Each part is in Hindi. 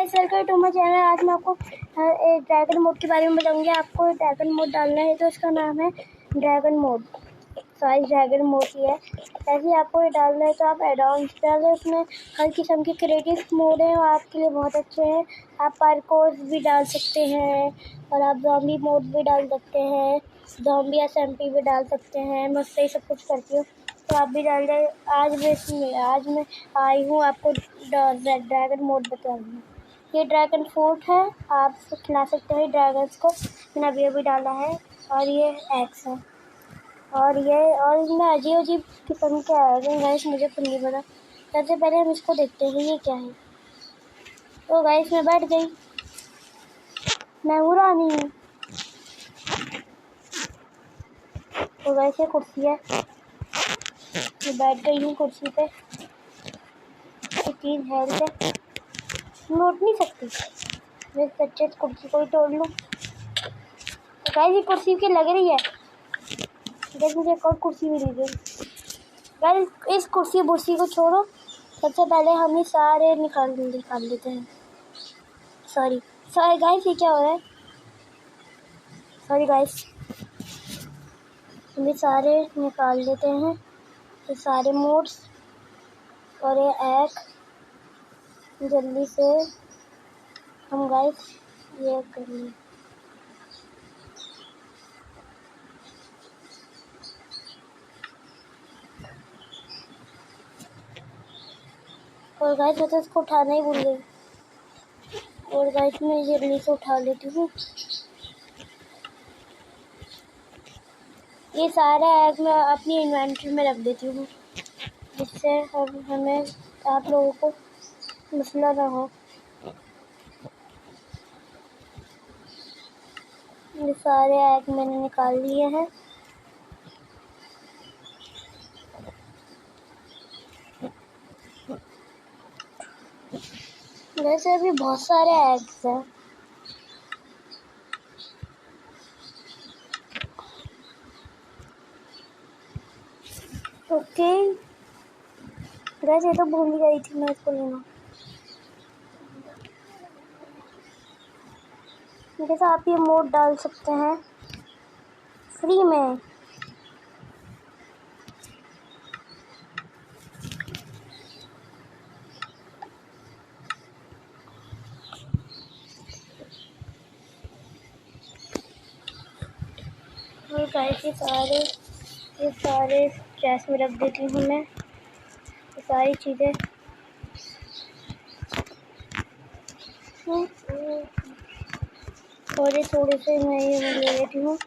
Guys, welcome to my channel. आज मैं आपको एक ड्रैगन मोड के बारे में बताऊंगी। आपको ड्रैगन मोड डालना है तो इसका नाम है dragon mode. Size dragon mode ही है। ऐसे ही आपको ये डालना है तो आप एडॉन्स डालें। उसमें हर किस्म के क्रिएटिव मोड हैं और आपके लिए बहुत अच्छे हैं। आप पार्कोर भी डाल सकते हैं और आप ज़ॉम्बी मोड भी डाल सकते हैं, ज़ॉम्बी एसएमपी भी डाल सकते हैं। मैं उससे ही सब कुछ करती हूँ तो आप भी डाल दें। आज मैं आई हूँ आपको ड्रैगन मोड बताऊँगी। ये ड्रैगन फ्रूट है, आप खिला सकते हैं ड्रैगन्स को। मैंने अभी डाला है। और ये एग्स है और इसमें अजीब किस्म के आ गए गाइस, मुझे तो नहीं पता। सबसे पहले हम इसको देखते हैं ये क्या है। तो गाइस मैं बैठ गई, मैं हूँ रानी। तो गाइस ये कुर्सी है, मैं बैठ गई हूँ कुर्सी पे। ये 3 हेल्थ है, मैं उठ नहीं सकती। मैं सच्चे कुर्सी को ही तोड़ लूँ। तो गाइस ये कुर्सी की लग रही है। गाइस मुझे एक और कुर्सी मिल गई। गाइस इस कुर्सी बुर्सी को छोड़ो, सबसे पहले हम ये सारे निकाल लेते हैं। सॉरी गाइस, ये क्या हो रहा है? सॉरी गाइस, हम ये सारे निकाल लेते हैं, ये सारे मोड्स। और ये एक जल्दी से हम गाइस ये करेंगे। और गाइस मैं तो इसको उठाना ही भूल गई। और गाइस मैं जल्दी से उठा लेती हूँ। ये सारा एग मैं अपनी इन्वेंटरी में रख देती हूँ, जिससे हमें आप लोगों को मसला ना हो। ये सारे एग मैंने निकाल लिए हैं। वैसे अभी बहुत सारे एग्स हैं। ओके गाइस, ये तो भूल गई थी मैं इसको लेना। जैसे आप ये मोड डाल सकते हैं फ्री में। और गाइस ये सारे चेस्ट में रख देती हूँ मैं, ये सारी चीज़ें। और ये थोड़े से मैं ये ले लेती हूँ,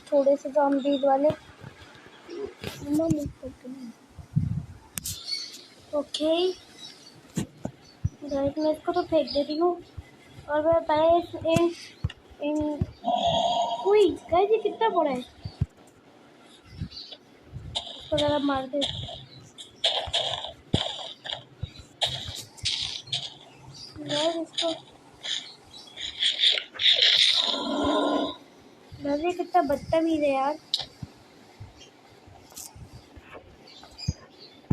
थोड़े से ज़ॉम्बीज़ वाले। ओके गाइस, मैं इसको तो फेंक देती हूँ। और मैं पहले गाइस ये कितना बड़ा है, इसको ज़रा मार दे। गाइस इसको गाइस कितना बदतमीज है यार।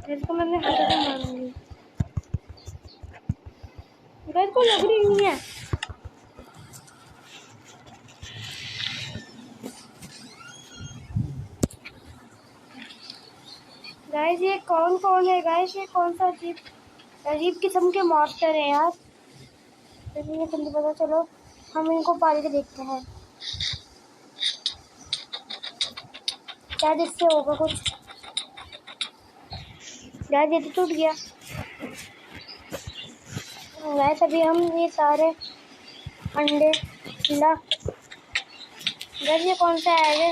इसको मैंने हाथों से मारूंगी। गाइस को लग रही नहीं है। गाइस ये कौन है गाइस? ये कौन सा अजीब किस्म के मॉन्स्टर है यार। ये जल्दी पता चलो, हम इनको पाल के देखते हैं क्या इससे होगा कुछ। गाइस ये तो टूट गया। गाइस अभी हम ये सारे अंडे ला। गाइस ये कौन सा है?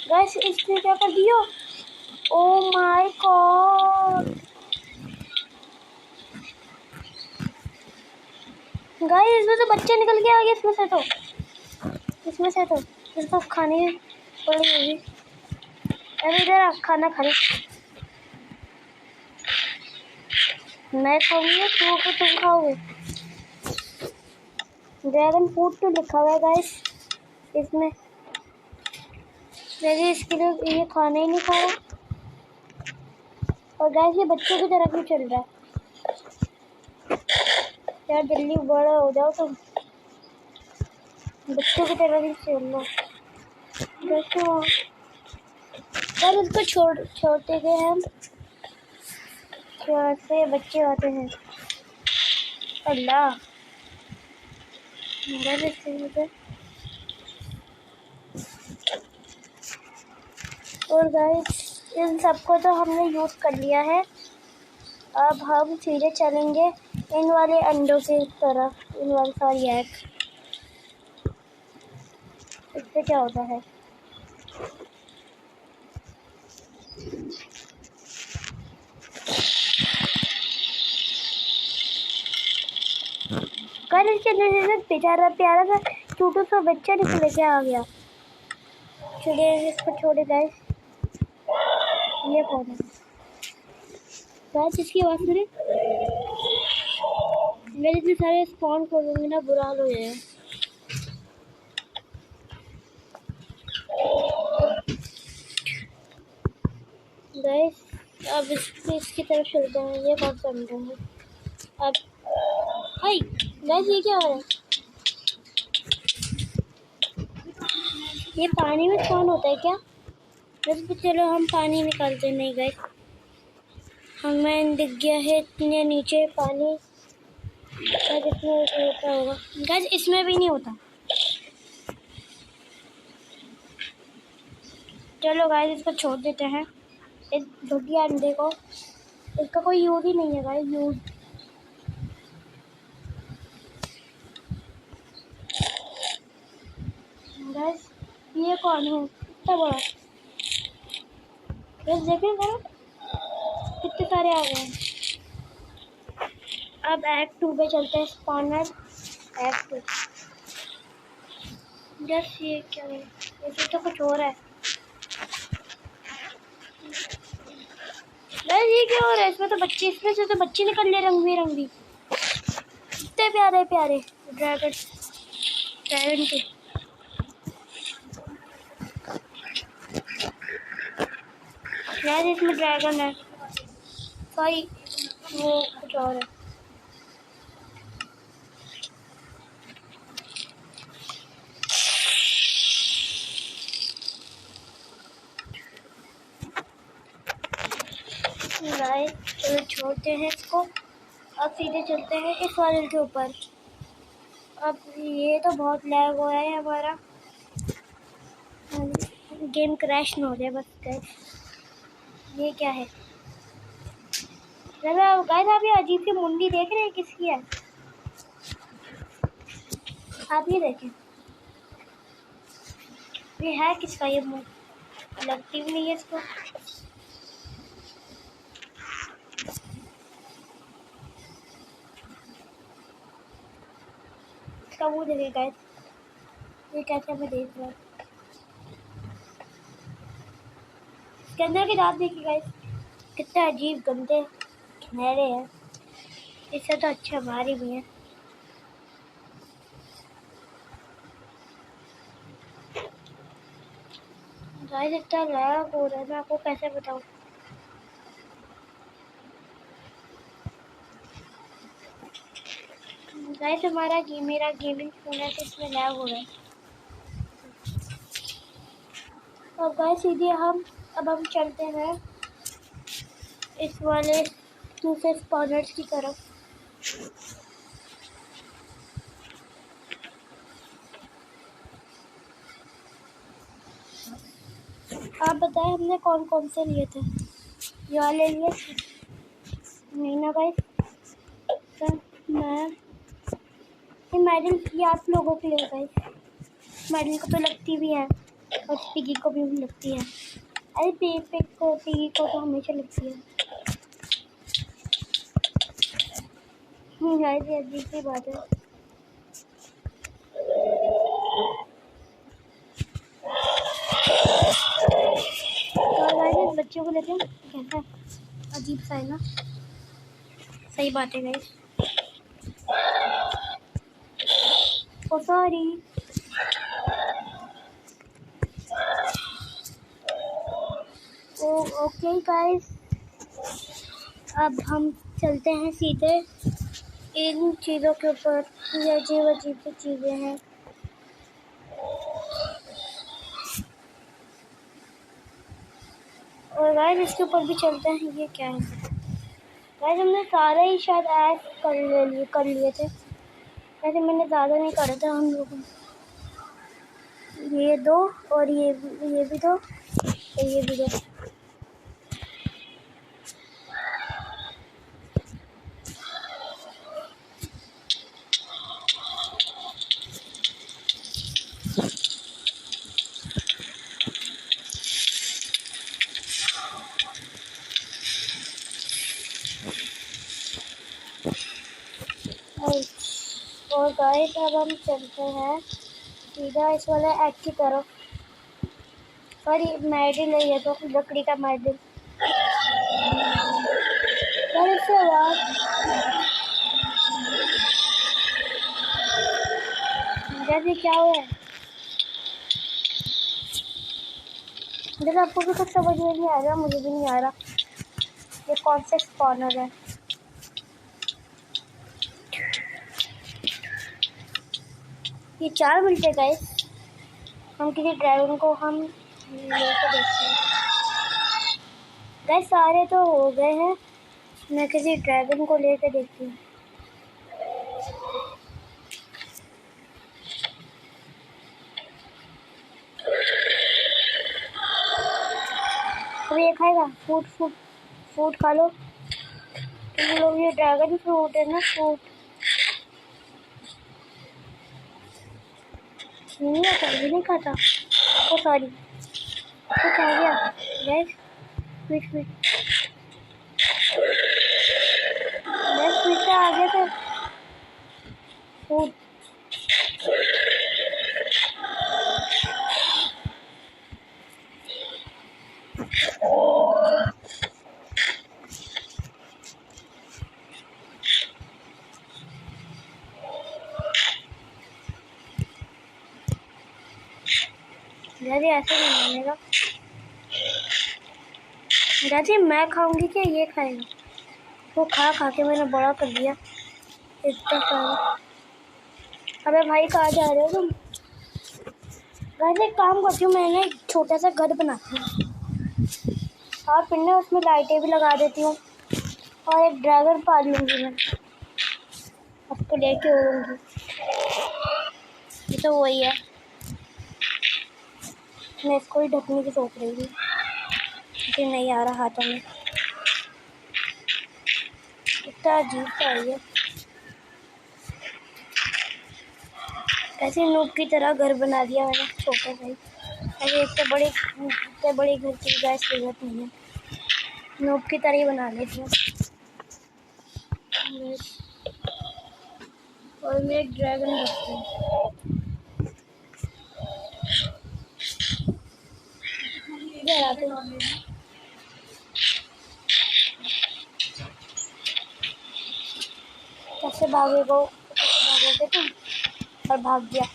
गाइस इसने क्या कर दिया? ओह माय गॉड गाइस, इसमें तो बच्चे निकल के आ गए। इसमें से तो इसको खाने पड़ेगी। अरे इधर आप खाना खा ले। मैं खाऊंगी तो तुम खाओगे। ड्रैगन फ्रूट तो लिखा हुआ है गाइस इसमें। वैसे इसके लिए ये खाना ही नहीं खा रहा। और गाइस ये बच्चों की तरफ ही चल रहा है। यार जल्दी बड़ा हो जाओ तुम, बच्चों की तरह ही खेल लो। देखो यार इसको छोड़ते गए हम, से बच्चे आते हैं। अल्लाह और गाइस इन सबको तो हमने यूज़ कर लिया है। अब हम सीधे चलेंगे इन वाले अंडों की तरफ, इन वाले सॉरी एग। इससे क्या होता है? कल इसके अंदर से बेचारा प्यारा सा छोटा सा बच्चा निकल के आ गया। चलिए इसको छोड़े गाइस। ये कौन है गाइस? इसकी आवाज़ सुने। मैं इतने सारे स्पॉन करूँगी ना, बुरा हाल हो जाएगा। गाइस अब इसकी तरफ चलते हैं। ये कौन सा अंडा है? अब हाय गाइस ये क्या हो रहा है? ये पानी में कौन होता है क्या? बस चलो हम पानी निकालते नहीं गाइस। हमें दिख गया है इतने नीचे पानी। इसमें होता होगा गाइस, इसमें भी नहीं होता। चलो गाइस इसको छोड़ देते हैं, इस घटिया अंडे को। इसका कोई यूज ही नहीं है गाइस, यूज। गाइस ये कौन है इतना बड़ा? बस देखें जरा कितने सारे आ गए हैं। अब एक्ट 2 पे चलते हैं। Spawner act 2। जस ये क्या है? ये तो कुछ और है। ये क्या हो रहा है? इसमें तो बच्चे, इसमें से तो बच्चे निकल ले रंग बिरंगी। कितने प्यारे प्यारे ड्रैगन के। यार इसमें ड्रैगन है, सॉरी वो कुछ और है। चलो छोड़ते हैं इसको। अब सीधे चलते हैं इस वाले के ऊपर। अब ये तो बहुत लैग हो रहा है हमारा, गेम क्रैश ना हो जाए बस गाइस। ये क्या है? गाइस आप ये अजीब सी मुंडी देख रहे हैं, किसकी है? आप ये देखें, ये है किसका? ये मुंह लगती भी नहीं है इसको। इसका मुंह देखिए गाइस, ये कैसे हमें देख रहा है। इसके अंदर के दांत देखिए गाइस, कितने अजीब गंदे सुनहरे हैं। इससे तो अच्छा भारी भी है। गाइस इतना लैग हो रहा है, मैं आपको कैसे बताऊं। गाइस मेरा गेमिंग फोन है तो इसमें लैग हो रहा है। और गाइस सीधे अब हम चलते हैं इस वाले दूसरे स्पॉनर्स की तरफ। आप बताएं हमने कौन कौन से लिए थे? ये वाले लिए नहीं ना गाइस? मैं ये मेडल ये आप लोगों के लिए गाइस। मेडल को तो लगती भी है और पिगी को भी लगती है। अरे पिगी को तो हमेशा लगती है। गाइस ये अजीब सी बात है। तो गाइस बच्चों को लेते हैं, कैसा है? अजीब सा है ना? सही बात है गाइस। ओ सॉरी। ओके गाइस अब हम चलते हैं सीधे इन चीज़ों के ऊपर ये अजीब अजीब सी चीज़ें हैं। और गाइस इसके ऊपर भी चलते हैं। ये क्या है गाइस? हमने सारे ही शायद ऐड कर लिए थे। वैसे मैंने ज़्यादा नहीं करे थे हम लोगों ने। ये दो और ये भी दो और ये भी दो। और गाइस अब हम चलते हैं सीधा इस वाले एग की तरफ। सॉरी मेडल है ये तो, लकड़ी का मेडल। इससे आवाज जैसे क्या हुआ है? जैसे आपको भी कुछ समझ में नहीं आ रहा, मुझे भी नहीं आ रहा ये कौन से स्पॉनर है। ये 4 मिनट गाइस। हम किसी ड्रैगन को हम लेके देखते हैं। गाइस सारे तो हो गए हैं, मैं किसी ड्रैगन को लेके देखती हूँ। ये खाएगा फ्रूट खा लो तुम लोग। ये ड्रैगन फ्रूट है ना, फ्रूट नहीं खाता। ओ सॉरी कुछ आ गया गैस। स्वीट का आ गया था फ्रूट। जैसे ऐसे नहीं मानेगा। जैसे मैं खाऊंगी क्या ये खाएगा? वो खा के मैंने बड़ा कर दिया इतना सारा। अबे भाई कहाँ जा रहे हो तुम? वैसे एक काम करती हूँ, मैंने एक छोटा सा घर बनाती हूँ और फिर ना उसमें लाइटें भी लगा देती हूँ और एक ड्रैगन पाल लूँगी मैं, उसको लेके उड़ूँगी। ये तो वही है, मैं इसको ही ढकने की सोच रही थी लेकिन नहीं आ रहा हाथों में। इतना अजीब सा है ये। ऐसे नूब की तरह घर बना दिया मैंने छोटा सा ही। ऐसे इतने बड़े घर की गैस जरूरत नहीं है, नूब की तरह ही बना लेती हूँ। और मैं एक ड्रैगन रखती हूँ। इधर आते हैं। कैसे भागोगे तुम? और भाग गया।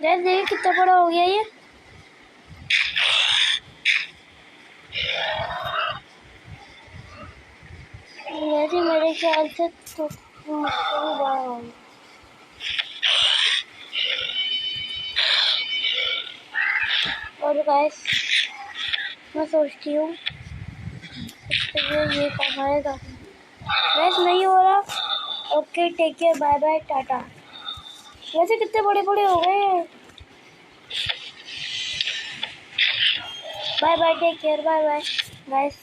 गैस देखिए कितना बड़ा हो गया ये। वैसे मेरे ख्याल से तो बड़ा होगा। और गैस मैं सोचती हूँ ये खाएगा। गैस नहीं हो रहा। Okay take care, bye bye टाटा। वैसे कितने बड़े बड़े हो गए। Bye bye take care, bye bye guys.